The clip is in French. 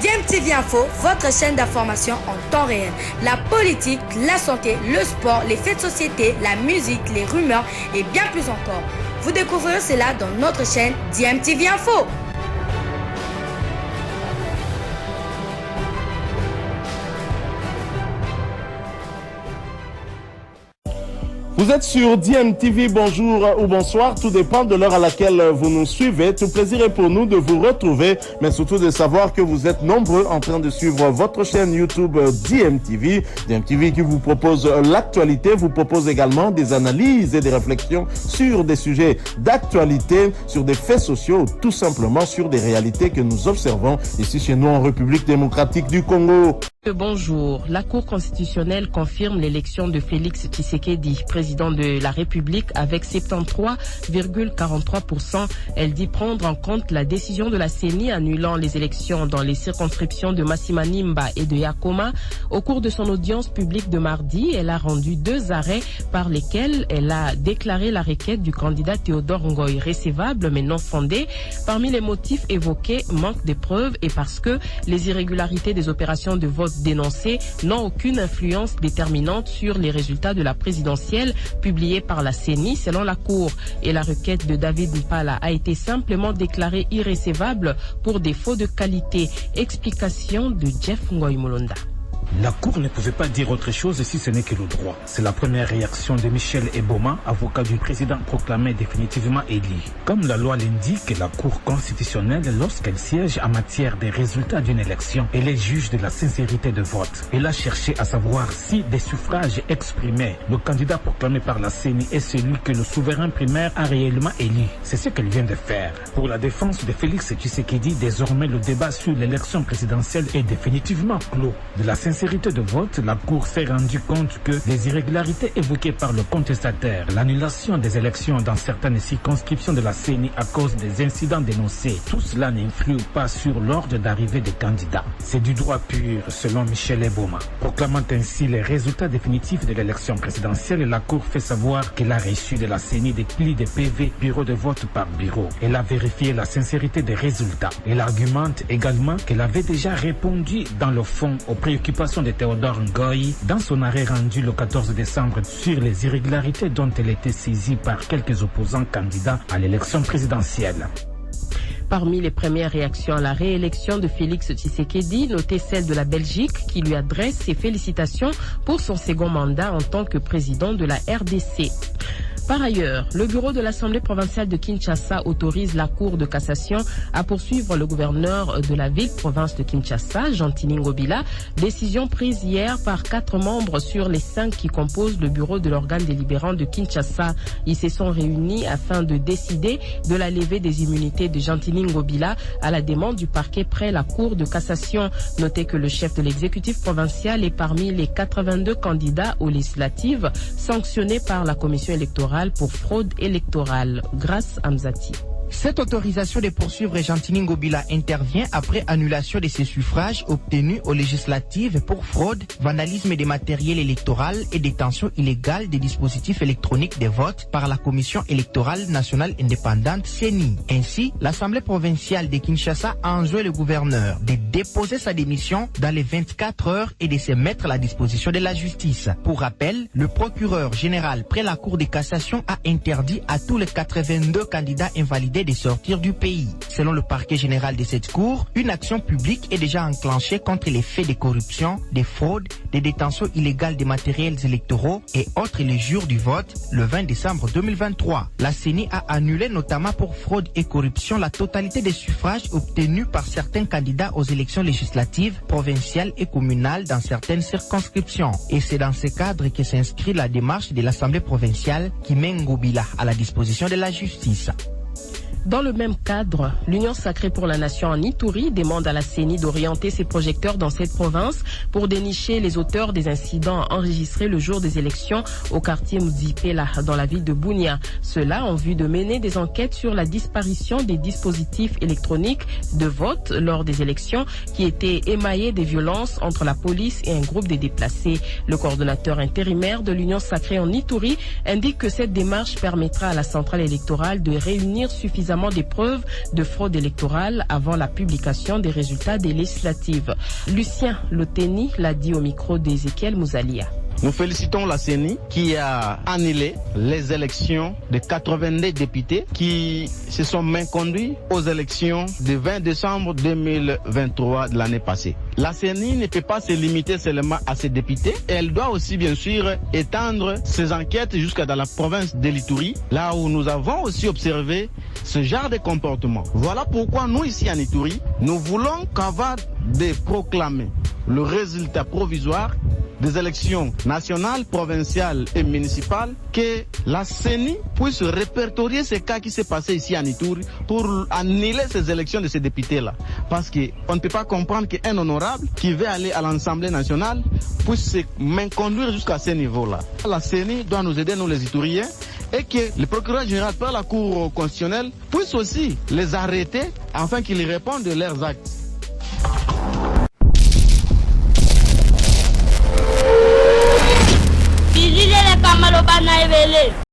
DMTV Info, votre chaîne d'information en temps réel. La politique, la santé, le sport, les faits de société, la musique, les rumeurs et bien plus encore. Vous découvrirez cela dans notre chaîne DMTV Info. Vous êtes sur DMTV, bonjour ou bonsoir, tout dépend de l'heure à laquelle vous nous suivez. Tout plaisir est pour nous de vous retrouver, mais surtout de savoir que vous êtes nombreux en train de suivre votre chaîne YouTube DMTV. DMTV qui vous propose l'actualité, vous propose également des analyses et des réflexions sur des sujets d'actualité, sur des faits sociaux, tout simplement sur des réalités que nous observons ici chez nous en République démocratique du Congo. Bonjour. La Cour constitutionnelle confirme l'élection de Félix Tshisekedi, président de la République, avec 73,43%. Elle dit prendre en compte la décision de la CENI annulant les élections dans les circonscriptions de Massimanimba et de Yakoma. Au cours de son audience publique de mardi, elle a rendu 2 arrêts par lesquels elle a déclaré la requête du candidat Théodore Ngoy recevable mais non fondée. Parmi les motifs évoqués, manque de preuves et parce que les irrégularités des opérations de vote dénoncées n'ont aucune influence déterminante sur les résultats de la présidentielle publiée par la CENI selon la Cour. Et la requête de David Mpala a été simplement déclarée irrecevable pour défaut de qualité. Explication de Jeff Ngoy Molonda. La Cour ne pouvait pas dire autre chose si ce n'est que le droit. C'est la première réaction de Michel Eboma, avocat du président proclamé définitivement élu. Comme la loi l'indique, la Cour constitutionnelle, lorsqu'elle siège en matière des résultats d'une élection, elle est juge de la sincérité de vote. Elle a cherché à savoir si des suffrages exprimés, le candidat proclamé par la CENI est celui que le souverain primaire a réellement élu. C'est ce qu'elle vient de faire. Pour la défense de Félix Tshisekedi, désormais le débat sur l'élection présidentielle est définitivement clos. De la sincérité de vote, la Cour s'est rendue compte que les irrégularités évoquées par le contestataire, l'annulation des élections dans certaines circonscriptions de la CENI à cause des incidents dénoncés, tout cela n'influe pas sur l'ordre d'arrivée des candidats. C'est du droit pur, selon Michel Eboma. Proclamant ainsi les résultats définitifs de l'élection présidentielle, la Cour fait savoir qu'elle a reçu de la CENI des plis de PV, bureau de vote par bureau. Elle a vérifié la sincérité des résultats. Elle argumente également qu'elle avait déjà répondu dans le fond aux préoccupations de Théodore Ngoy dans son arrêt rendu le 14 décembre sur les irrégularités dont elle était saisie par quelques opposants candidats à l'élection présidentielle. Parmi les premières réactions à la réélection de Félix Tshisekedi, notez celle de la Belgique qui lui adresse ses félicitations pour son second mandat en tant que président de la RDC. Par ailleurs, le bureau de l'Assemblée provinciale de Kinshasa autorise la Cour de cassation à poursuivre le gouverneur de la ville-province de Kinshasa, Gentini Ngobila, décision prise hier par 4 membres sur les 5 qui composent le bureau de l'organe délibérant de Kinshasa. Ils se sont réunis afin de décider de la levée des immunités de Gentini Ngobila à la demande du parquet près la Cour de cassation. Notez que le chef de l'exécutif provincial est parmi les 82 candidats aux législatives sanctionnés par la commission électorale pour fraude électorale. Grâce à Mzati. Cette autorisation de poursuivre Gentini Ngobila intervient après annulation de ses suffrages obtenus aux législatives pour fraude, vandalisme des matériels électoraux et détention illégale des dispositifs électroniques de vote par la Commission électorale nationale indépendante CENI. Ainsi, l'Assemblée provinciale de Kinshasa a enjoint le gouverneur de déposer sa démission dans les 24 heures et de se mettre à la disposition de la justice. Pour rappel, le procureur général près la Cour de cassation a interdit à tous les 82 candidats invalidés de sortir du pays. Selon le parquet général de cette cour, une action publique est déjà enclenchée contre les faits de corruption, de fraude, de détention illégale des matériels électoraux et autres les jours du vote le 20 décembre 2023. La CENI a annulé notamment pour fraude et corruption la totalité des suffrages obtenus par certains candidats aux élections législatives, provinciales et communales dans certaines circonscriptions. Et c'est dans ce cadre que s'inscrit la démarche de l'Assemblée provinciale qui met Ngobila à la disposition de la justice. Dans le même cadre, l'Union sacrée pour la nation en Ituri demande à la CENI d'orienter ses projecteurs dans cette province pour dénicher les auteurs des incidents enregistrés le jour des élections au quartier Muzipela dans la ville de Bunia. Cela en vue de mener des enquêtes sur la disparition des dispositifs électroniques de vote lors des élections qui étaient émaillés des violences entre la police et un groupe de déplacés. Le coordonnateur intérimaire de l'Union sacrée en Ituri indique que cette démarche permettra à la centrale électorale de réunir suffisamment suffisamment des preuves de fraude électorale avant la publication des résultats des législatives. Lucien Loteni l'a dit au micro d'Ezekiel Mouzalia. Nous félicitons la CENI qui a annulé les élections de 82 députés qui se sont maintenus aux élections du 20 décembre 2023 de l'année passée. La CENI ne peut pas se limiter seulement à ces députés. Elle doit aussi bien sûr étendre ses enquêtes jusqu'à dans la province de l'Ituri, là où nous avons aussi observé ce genre de comportement. Voilà pourquoi nous ici en Ituri, nous voulons qu'avant de proclamer le résultat provisoire des élections nationales, provinciales et municipales, que la CENI puisse répertorier ces cas qui s'est passé ici en Ituri pour annuler ces élections de ces députés-là. Parce qu'on ne peut pas comprendre qu'un honorable qui veut aller à l'Assemblée nationale puisse se conduire jusqu'à ce niveau-là. La CENI doit nous aider, nous les Ituriens, et que le procureur général par la Cour constitutionnelle puisse aussi les arrêter afin qu'ils répondent de leurs actes. Bilile le kamalo bana evele.